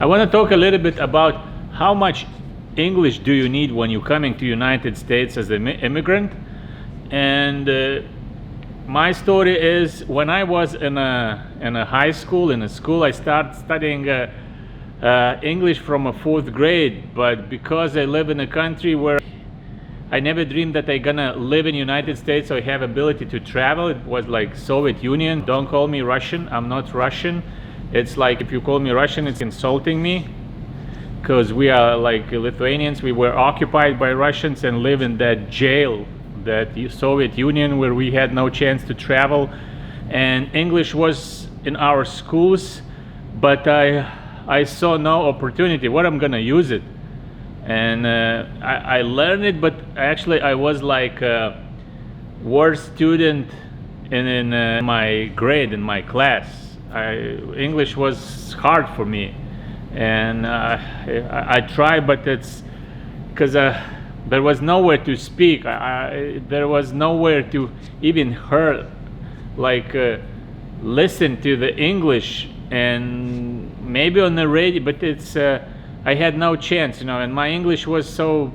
I want to talk a little bit about how much English do you need when you're coming to United States as an immigrant. And my story is when I was in a high school, I started studying English from a fourth grade. But because I live in a country where I never dreamed that I'm gonna live in United States or have ability to travel, it was like Soviet Union. Don't call me Russian, I'm not Russian. It's like if you call me Russian, it's insulting me, because we are like Lithuanians. We were occupied by Russians and live in that jail, that Soviet Union, where we had no chance to travel. And English was in our schools, but I saw no opportunity. What I'm gonna use it? And I learned it, but actually I was like a worst student in my grade, in my class. English was hard for me, and I tried, but it's because there was nowhere to speak. There was nowhere to even hear, like listen to the English, and maybe on the radio, but it's I had no chance, and my English was so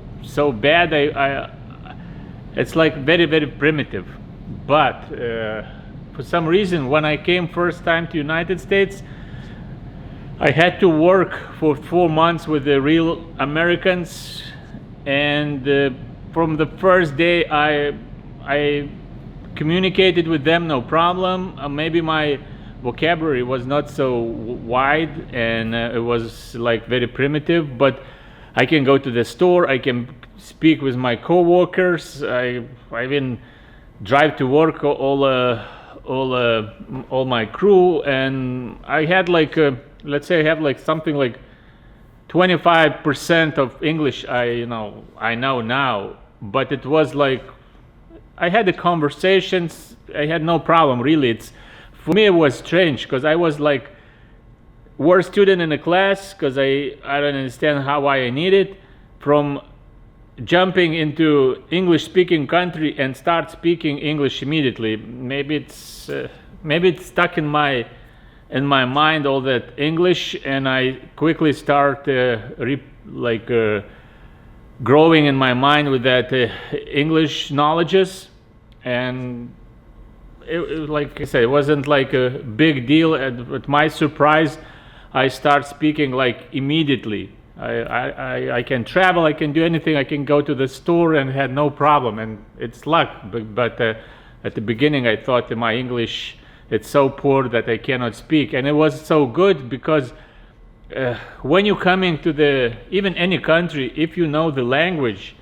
bad. It's like very primitive, but for some reason, when I came first time to United States, I had to work for 4 months with the real Americans, and from the first day I communicated with them no problem. Maybe my vocabulary was not so wide, and it was like very primitive, but I can go to the store, I can speak with my co-workers, I even drive to work all my crew, and I had like let's say I have like something like 25% of English I know now, but it was like I had the conversations, I had no problem really. For me it was strange, because I was like worst student in the class, because I don't understand how I need it, from jumping into English speaking country and start speaking English immediately. Maybe it's stuck in my mind, all that English, and I quickly start growing in my mind with that English knowledges. And like I said, it wasn't like a big deal. At my surprise, I start speaking like immediately. I can travel, I can do anything, I can go to the store and had no problem, and it's luck. But at the beginning I thought that my English, it's so poor that I cannot speak, and it was so good, because when you come into even any country, if you know the language,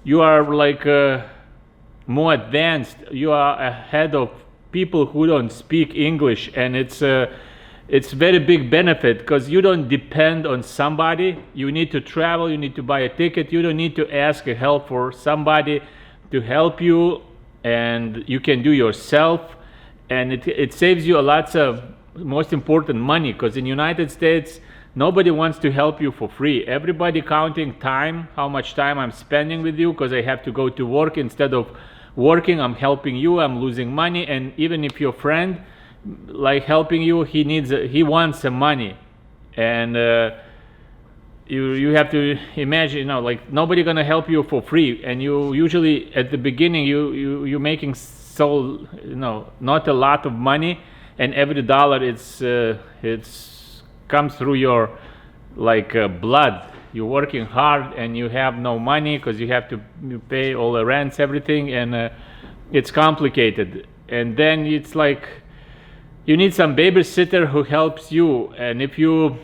you are like more advanced, you are ahead of people who don't speak English, and it's very big benefit, because you don't depend on somebody. You need to travel, you need to buy a ticket, you don't need to ask help for somebody to help you, and you can do yourself, and it saves you a lot of, most important, money, because in United States nobody wants to help you for free. Everybody counting time, how much time I'm spending with you, because I have to go to work. Instead of working, I'm helping you, I'm losing money. And even if your friend like helping you, he wants some money, and you have to imagine, like nobody gonna help you for free, and you usually at the beginning you're making so not a lot of money, and every dollar it's comes through your like blood. You're working hard and you have no money, because you have to pay all the rents, everything, and it's complicated. And then it's like you need some babysitter who helps you, and if you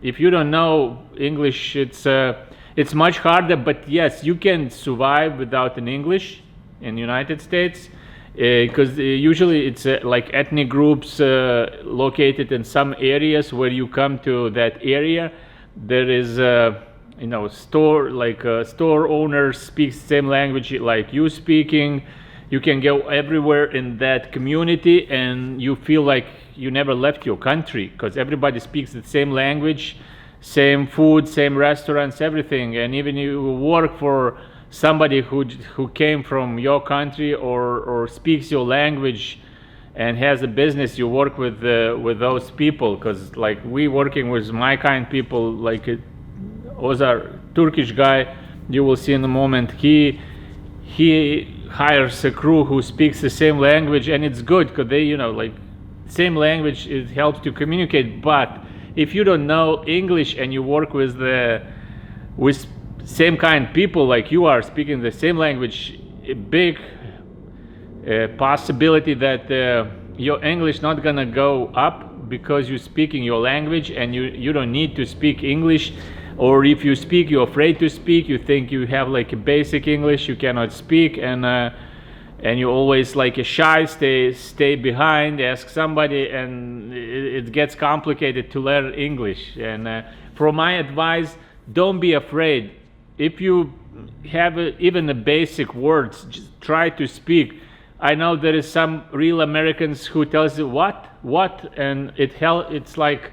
don't know English, it's much harder. But yes, you can survive without an English in United States, because usually it's like ethnic groups located in some areas. Where you come to that area, there is store owner speaks the same language like you speaking. You can go everywhere in that community, and you feel like you never left your country, because everybody speaks the same language, same food, same restaurants, everything. And even you work for somebody who came from your country or speaks your language, and has a business, you work with those people, because like we working with my kind people, like was a Turkish guy, you will see in a moment, he hires a crew who speaks the same language, and it's good because they, like same language, it helps to communicate. But if you don't know English and you work with same kind people like you are speaking the same language, a big possibility that your English not gonna go up because you're speaking your language, and you don't need to speak English. Or if you speak, you're afraid to speak, you think you have like a basic English, you cannot speak, and you always like a shy, stay behind, ask somebody, and it gets complicated to learn English. And for my advice, don't be afraid. If you have even the basic words, just try to speak. I know there is some real Americans who tells you what, and it's like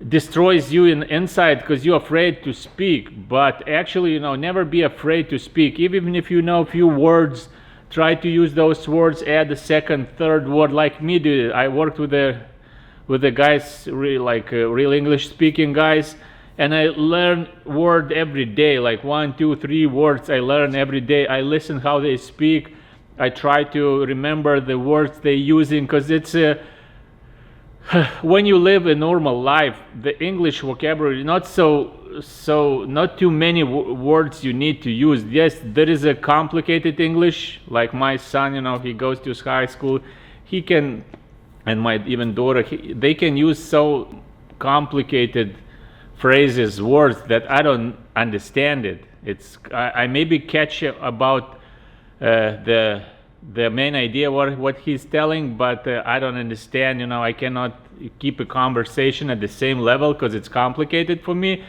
destroys you inside because you're afraid to speak. But actually, never be afraid to speak. Even if you know a few words, try to use those words, add a second, third word, like me did. I worked with the guys, real English speaking guys, and I learn word every day, like 1, 2, 3 words I learn every day. I listen how they speak. I try to remember the words they're using, because it's when you live a normal life, the English vocabulary not too many words you need to use. Yes, there is a complicated English, like my son, he goes to high school, he can, and my even daughter, they can use so complicated phrases, words that I don't understand it. I maybe catch about the main idea what he's telling, but I don't understand. I cannot keep a conversation at the same level because it's complicated for me.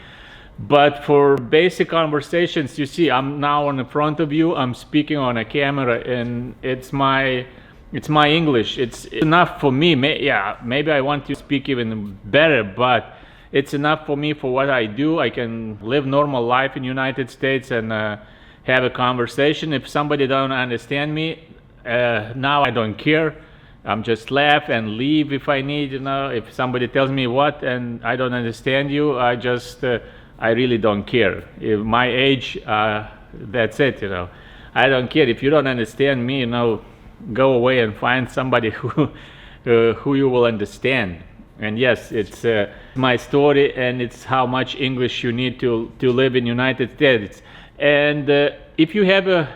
But for basic conversations, you see, I'm now in front of you, I'm speaking on a camera, and it's my English. It's enough for me. Maybe I want to speak even better, but it's enough for me for what I do. I can live normal life in United States and have a conversation. If somebody don't understand me, now I don't care. I'm just laugh and leave if I need. If somebody tells me what and I don't understand you, I really don't care. If my age, that's it. I don't care. If you don't understand me, go away and find somebody who you will understand. And yes, it's my story, and it's how much English you need to live in United States. And if you have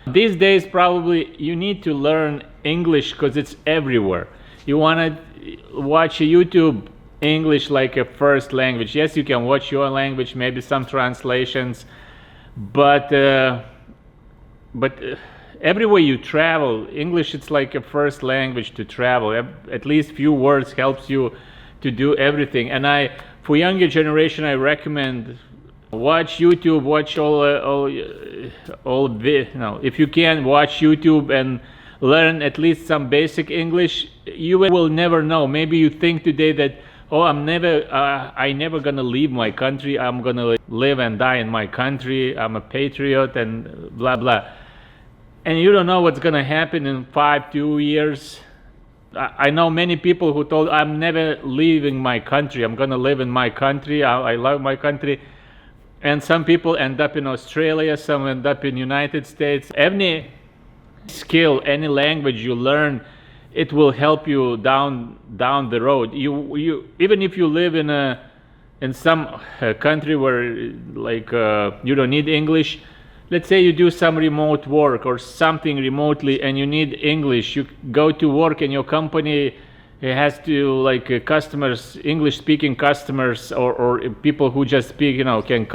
these days probably you need to learn English because it's everywhere. You want to watch YouTube English like a first language. Yes, you can watch your language, maybe some translations, but everywhere you travel, English it's like a first language to travel. At least few words helps you to do everything. And for younger generation, I recommend watch YouTube, watch if you can, watch YouTube and learn at least some basic English. You will never know. Maybe you think today that, I never gonna leave my country. I'm gonna live and die in my country. I'm a patriot and blah blah. And you don't know what's gonna happen in 2 years. I know many people who told, I'm never leaving my country. I'm gonna live in my country. I love my country. And some people end up in Australia, some end up in United States. Any skill, any language you learn, it will help you down the road. You even if you live in some country where you don't need English. Let's say you do some remote work or something remotely and you need English. You go to work and your company has to customers, English speaking customers or people who just speak, can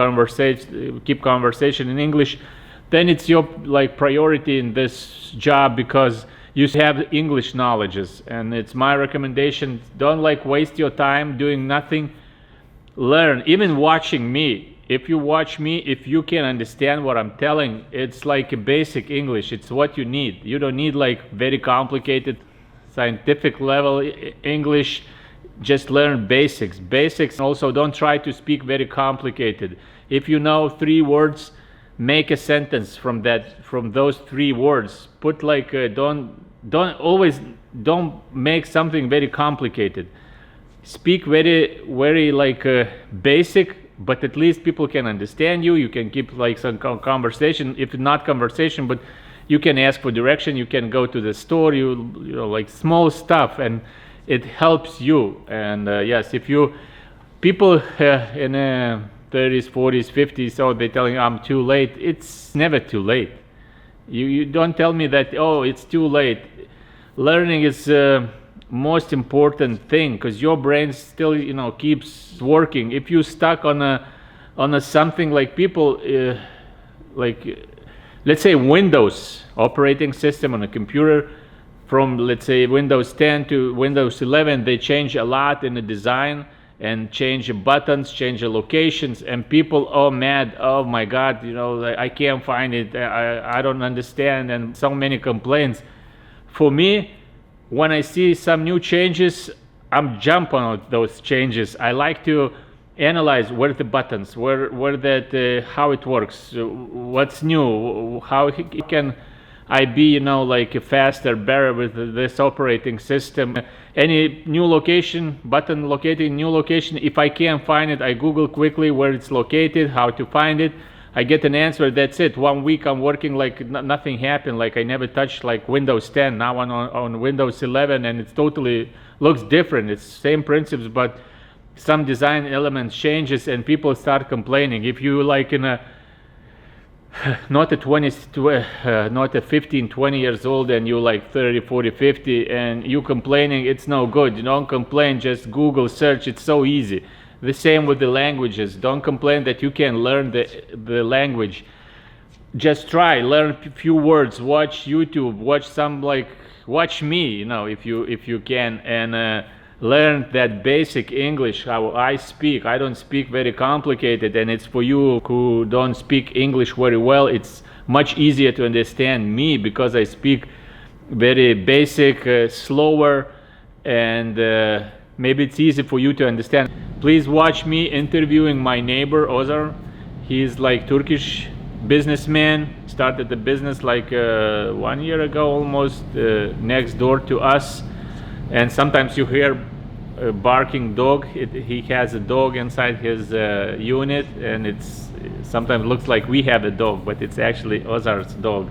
keep conversation in English. Then it's your priority in this job because you have English knowledges. And it's my recommendation, don't waste your time doing nothing. Learn, even watching me. If you watch me, if you can understand what I'm telling, it's like a basic English. It's what you need. You don't need very complicated scientific level English. Just learn basics. Also, don't try to speak very complicated. If you know 3 words, make a sentence from those 3 words. Put don't make something very complicated. Speak very like basic, but at least people can understand you. You can keep like some conversation, if not conversation, but you can ask for direction. You can go to the store. You know, like small stuff, and it helps you. And yes, if you people in 30s, 40s, 50s, oh, they're telling you I'm too late. It's never too late. You don't tell me that, oh, it's too late. Learning is most important thing, because your brain still, you know, keeps working. If you stuck on a something like people like let's say Windows operating system on a computer, from let's say Windows 10 to Windows 11, they change a lot in the design and change the buttons, change the locations, and people are mad. Oh my God, you know, I can't find it. I don't understand, and so many complaints. For me, when I see some new changes, I'm jumping on those changes. I like to analyze where the buttons, where that, how it works, what's new, how can I be, you know, like faster, better with this operating system. Any new location, button locating new location, if I can't find it, I Google quickly where it's located, how to find it. I get an answer, that's it. 1 week I'm working like nothing happened, like I never touched like Windows 10. Now I'm on Windows 11, and it totally looks different. It's same principles, but some design elements changes, and people start complaining. If you like in a not a 15, 20 years old, and you like 30, 40, 50, and you complaining, it's no good. You don't complain, just Google search, it's so easy. The same with the languages. Don't complain that you can learn the language. Just try, learn a few words, watch YouTube, watch me, you know, if you can, and learn that basic English, how I speak. I don't speak very complicated, and it's for you who don't speak English very well, it's much easier to understand me, because I speak very basic, slower, and maybe it's easy for you to understand. Please watch me interviewing my neighbor Ozar. He's like Turkish businessman, started the business like 1 year ago almost, next door to us. And sometimes you hear a barking dog. He has a dog inside his unit, and it's sometimes looks like we have a dog, but it's actually Ozar's dog.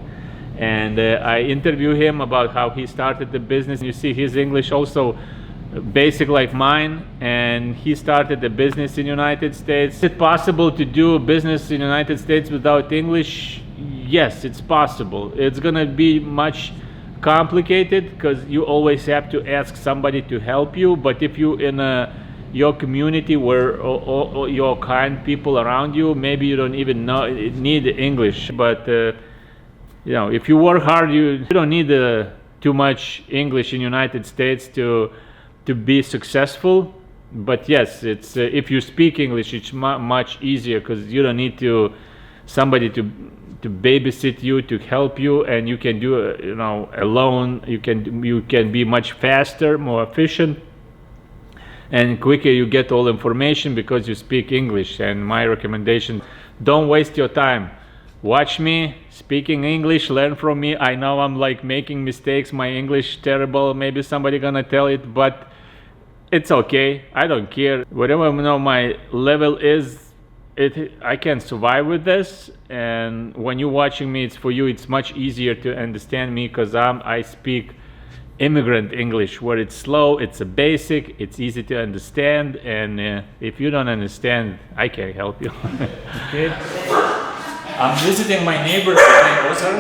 And I interview him about how he started the business. You see his English also basic like mine, and he started a business in United States. Is it possible to do a business in United States without English? Yes, it's possible. It's gonna be much complicated, because you always have to ask somebody to help you. But if you in your community where all your kind people around you, maybe you don't even need English. But you know, if you work hard, you don't need too much English in United States to be successful. But yes, it's if you speak English, it's much easier, because you don't need somebody to babysit you, to help you, and you can do it, you know, alone. You can be much faster, more efficient, and quicker. You get all information because you speak English. And my recommendation: don't waste your time. Watch me speaking English, learn from me. I know I'm like making mistakes, my English terrible, maybe somebody gonna tell it, but it's okay. I don't care. Whatever, you know, my level is, I can survive with this. And when you're watching me, it's for you, it's much easier to understand me, because I speak immigrant English, where it's slow, it's a basic, it's easy to understand, and if you don't understand, I can't help you. Okay. I'm visiting my neighbor named Ozar,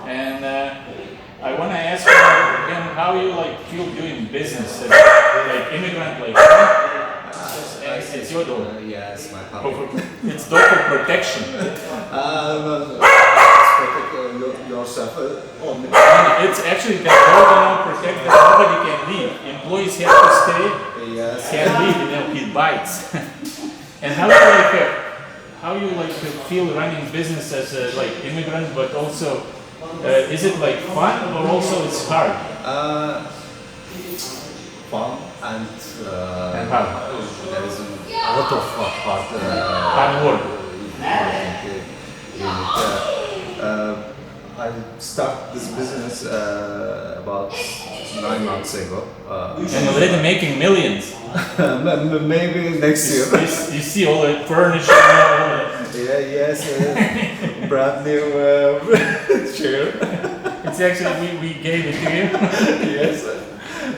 and I want to ask him how you like feel doing business as like immigrant, like it's your dog. Yes, my puppy. It's dog for protection. Protect yourself only. It's actually that dog don't protect that nobody can leave. Employees have to stay. Yes. Can't leave, you know, it bites. And how you like to feel running business as a like immigrant, but also is it like fun, or also it's hard? Fun and hard. There is a lot of hard Hard work. I started this business about 9 months ago. And already making millions. Maybe next year. You see all the furniture, all the, Yeah, yes, brand new chair. it's actually, we gave it to you. Yes.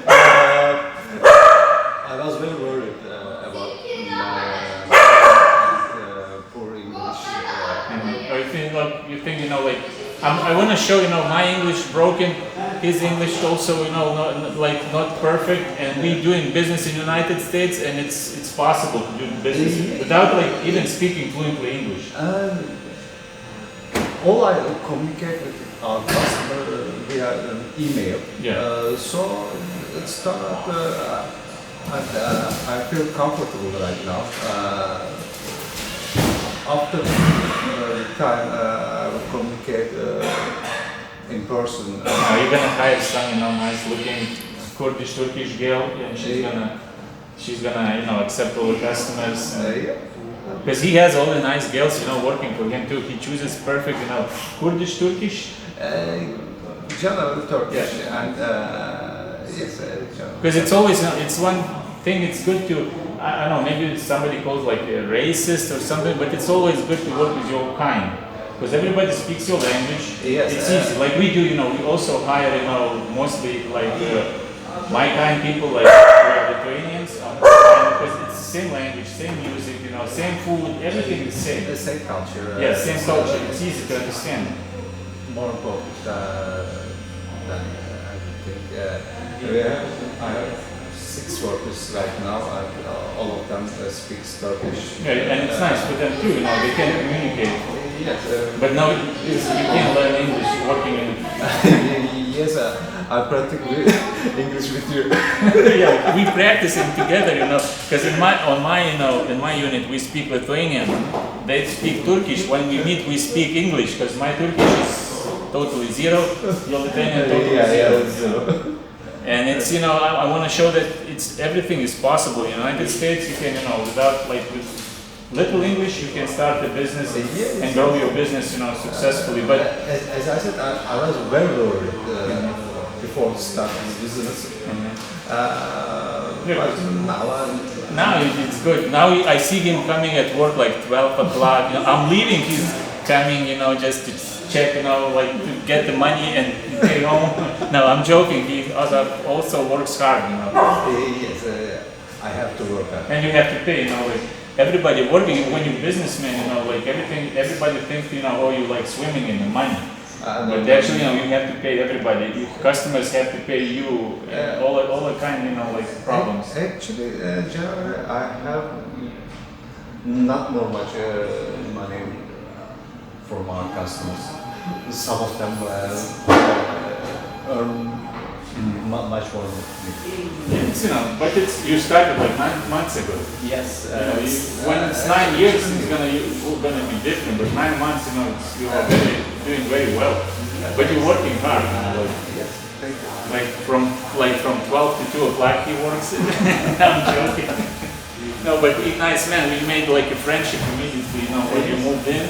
I was very worried about my poor English. Or you think, like, I want to show, my English broken, his English also, not perfect, and we doing business in United States, and it's possible to do business without even speaking fluently English. All I communicate with our customer via an email. Yeah. So it started, and I feel comfortable right now. After time, I will communicate in person. Now you're gonna hire some, nice looking Kurdish Turkish girl, and she's gonna, accept all the customers. Yeah. Because he has all the nice girls, working for him too. He chooses perfect, Kurdish Turkish. General Turkish and yes, general. Because it's always, it's one thing. It's good to, I don't know, maybe somebody calls like a racist or something, but it's always good to work with your kind. Because everybody speaks your language. Yes, it's easy. Like we do, we also hire, mostly like my kind people, like we are Lithuanians, because it's the same language, same music, same food, everything is the same. The same culture. Yeah, same culture. It's easy to understand. More important than I think. I have 6 workers right now, and all of them speak Turkish. Yeah, and it's nice for them too, they can communicate. Yes. But now you can learn English working in. Yes, I practice English with you. Yeah, we practicing together, because in my unit we speak Lithuanian. They speak Turkish. When we meet, we speak English, because my Turkish is totally zero. Your Lithuanian totally zero. And it's I want to show that everything is possible. In the United States, you can without with little English, you can start a business and grow your business successfully. But as I said, I was very worried before starting this business. But now it's good. Now I see him coming at work like 12 o'clock. I'm leaving. He's coming, just to check, to get the money and pay home. No, I'm joking. He also works hard, Yes, I have to work hard. And you have to pay, everybody working, when you're businessman, everybody thinks, oh, you like swimming in the money. But actually, you have to pay everybody. Customers have to pay you, all the kind, problems. Actually, generally, I have not more much money from our customers. Some of them earn much more than me. It's, but you started like 9 months ago. Yes. When it's 9 years, it's gonna be different. But 9 months, you are doing very well. But you're working hard. Yes. Thank you. Like from 12 to 2 o'clock, he works. I'm joking. No, but he's nice man. We made like a friendship immediately. When you moved in,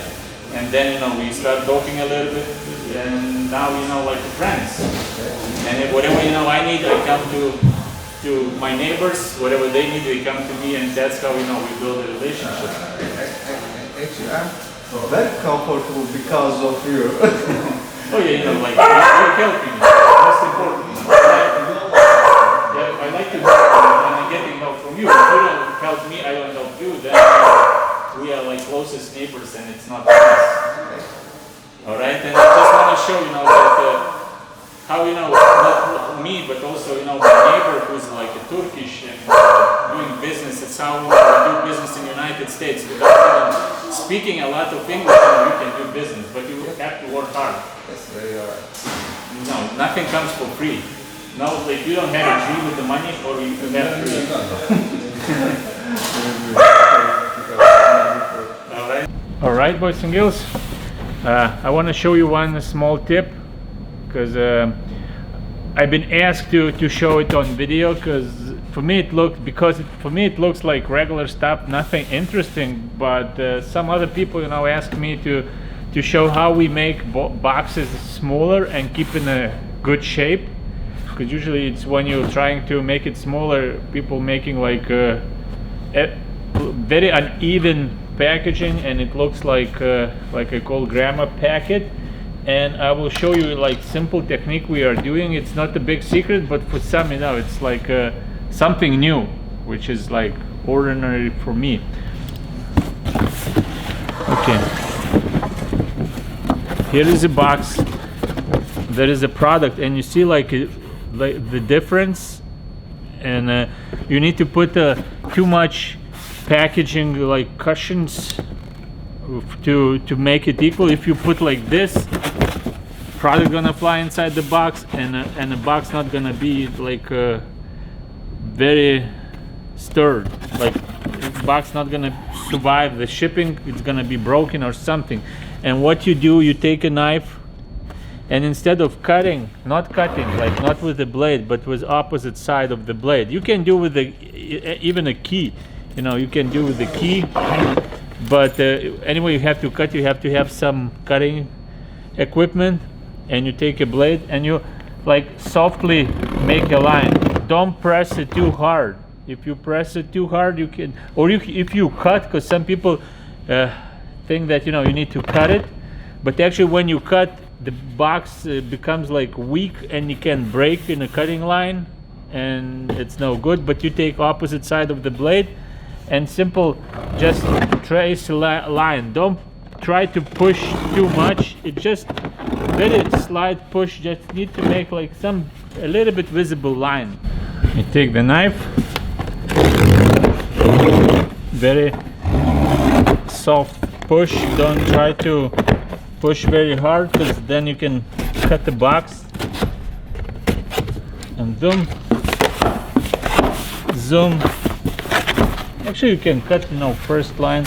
and then we start talking a little bit, and now like friends. And whatever I need, I come to my neighbors. Whatever they need, they come to me, and that's how we build a relationship. Actually, I'm very comfortable because of you. Oh yeah, you're helping me. That's important. I like to help you, and I'm getting help from you. If you don't help me, I don't help you. Then we are like closest neighbors, and it's not nice. All right, and I just want to show that. How not me, but also my neighbor who's like a Turkish and doing business. It's how we do business in the United States. Without even speaking a lot of English, you can do business, but you have to work hard. Yes, very right. No, nothing comes for free. No, you don't have a tree with the money, or you have to. All right. All right, boys and girls. I want to show you one small tip, because I've been asked to show it on video, because for me it looks like regular stuff, nothing interesting. But some other people, ask me to to show how we make boxes smaller and keep in a good shape, because usually it's when you're trying to make it smaller, people making like a very uneven packaging, and it looks like a cold grandma packet. And I will show you like simple technique we are doing. It's not a big secret, but for some, you know, it's like something new, which is like ordinary for me. Okay, here is a box. There is a product, and you see like the difference. And you need to put too much packaging like cushions to make it equal. If you put like this, product gonna fly inside the box, and the box not gonna be like very stirred. Like the box not gonna survive the shipping. It's gonna be broken or something. And what you do, you take a knife, and instead of cutting, not with the blade, but with opposite side of the blade. You can do with even a key. You know, you can do with the key. But anyway, you have to cut. You have to have some cutting equipment, and you take a blade and you like softly make a line. Don't press it too hard. If you press it too hard, you can, or if you cut, because some people think that, you know, you need to cut it, but actually when you cut, the box becomes like weak and you can break in a cutting line, and it's no good. But you take opposite side of the blade and simple just trace a line. Don't try to push too much. It just very slight push. Just need to make like a little bit visible line. You take the knife, very soft push. Don't try to push very hard, because then you can cut the box. And zoom. Actually, you can cut, you know, first line.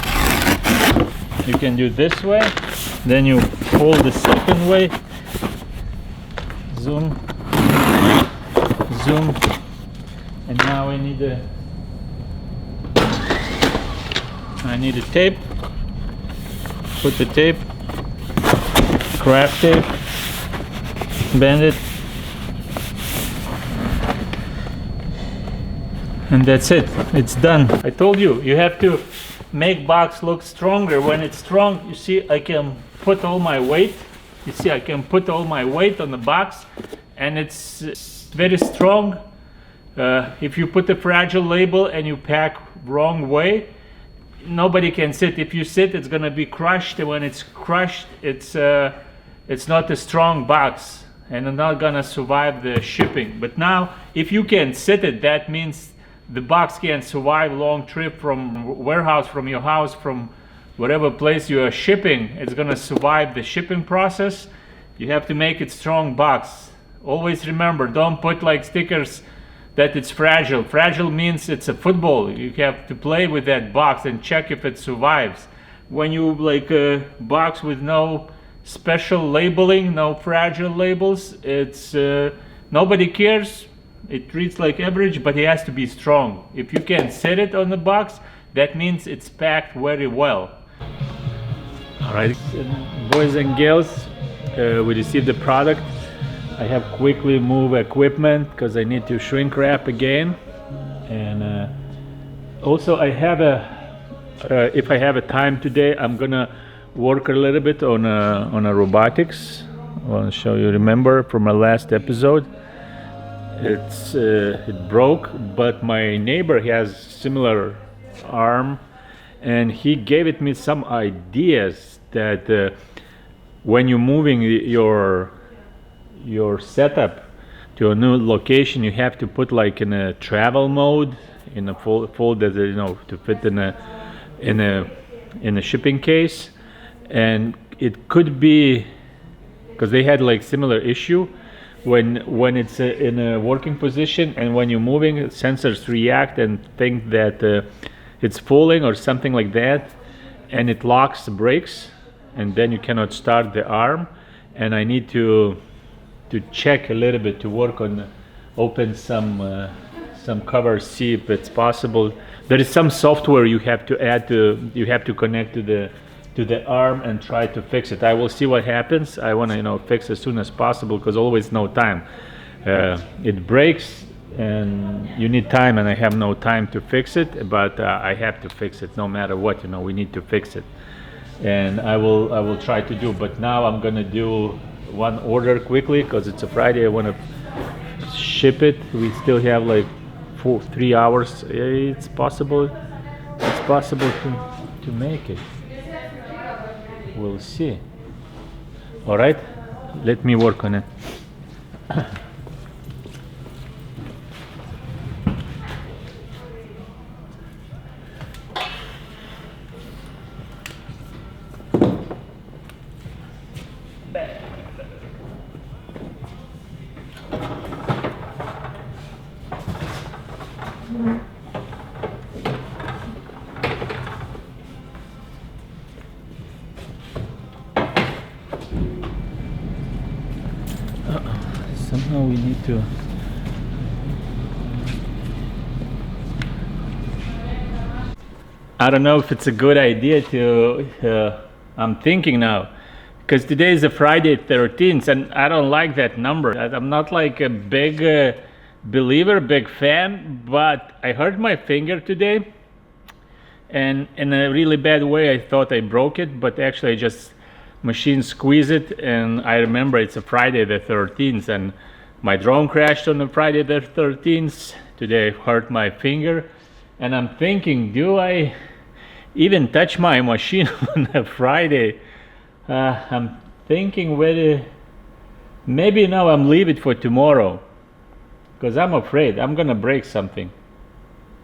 You can do this way, then you fold the second way. Zoom. And now I need a tape. Put the tape, craft tape, bend it, and that's it. It's done. I told you, you have to make box look stronger. When it's strong, you see, I can put all my weight. You see, I can put all my weight on the box, and it's very strong. If you put a fragile label and you pack wrong way, nobody can sit. If you sit, it's gonna be crushed, and when it's crushed, it's not a strong box, and it's not gonna survive the shipping. But now, if you can sit it, that means the box can survive long trip from warehouse, from your house, from whatever place you are shipping. It's gonna survive the shipping process. You have to make it strong box. Always remember, don't put like stickers that it's fragile. Fragile means it's a football. You have to play with that box and check if it survives. When you like a box with no special labeling, no fragile labels, it's nobody cares. It reads like average, but it has to be strong. If you can set it on the box, that means it's packed very well. All right, boys and girls, we received the product. I have quickly moved equipment because I need to shrink wrap again, and also I have if I have a time today, I'm gonna work a little bit on a robotics. I want to show you. Remember from my last episode, it broke, but my neighbor has similar arm, and he gave it me some ideas that when you're moving your setup to a new location, you have to put like in a travel mode, in a fold that, you know, to fit in a shipping case. And it could be because they had like similar issue when it's in a working position, and when you're moving, sensors react and think that it's falling or something like that, and it locks the brakes, and then you cannot start the arm. And I need to check a little bit, to work on open some covers, see if it's possible. There is some software you have to add to, you have to connect to to the arm and try to fix it. I will see what happens. I want to, you know, fix as soon as possible because always no time. It breaks and you need time, and I have no time to fix it, but I have to fix it no matter what, you know, we need to fix it. And I will try to do, but now I'm gonna do one order quickly because it's a Friday. I want to ship it. We still have like 3 hours. It's possible to make it. We'll see. All right, let me work on it. Somehow we need to. I don't know if it's a good idea to. I'm thinking now, because today is a Friday 13th, and I don't like that number. I'm not like a big believer, big fan, but I hurt my finger today, and in a really bad way. I thought I broke it, but actually I just machine squeeze it, and I remember it's a Friday the 13th, and my drone crashed on a Friday the 13th. Today I hurt my finger, and I'm thinking, do I even touch my machine on a Friday? I'm thinking whether maybe now I'm leave it for tomorrow, because I'm afraid I'm gonna break something.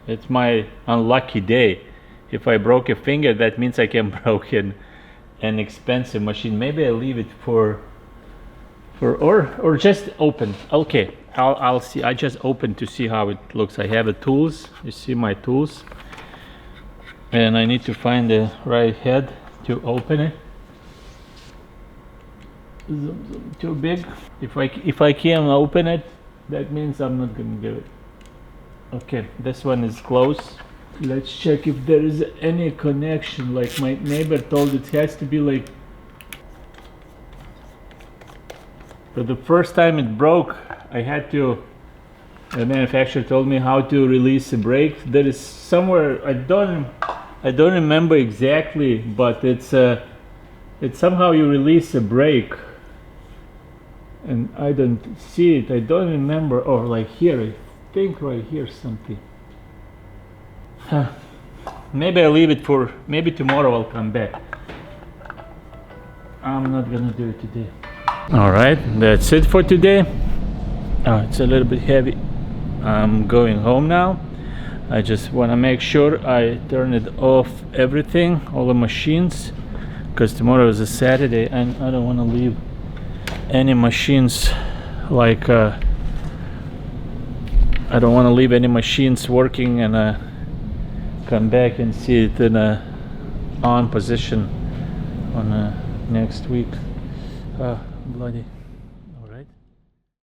It's my unlucky day. If I broke a finger, that means I can broke an expensive machine. Maybe I leave it or just open. Okay, I'll see. I just open to see how it looks. I have the tools. You see my tools, and I need to find the right head to open it. Too big. If I can't open it, that means I'm not gonna do it. Okay, this one is closed. Let's check if there is any connection. Like my neighbor told, it has to be like. But the first time it broke, I had to. The manufacturer told me how to release a brake. There is somewhere I don't remember exactly, but it's somehow you release a brake, and I don't see it. I don't remember. Or like here, I think right here something. Maybe I'll leave it for, maybe tomorrow I'll come back. I'm not gonna do it today. All right, that's it for today. Oh, it's a little bit heavy. I'm going home now. I just want to make sure I turn it off everything, all the machines, because tomorrow is a Saturday and I don't want to leave any machines like I don't want to leave any machines working and come back and see it in a on position on next week. Bloody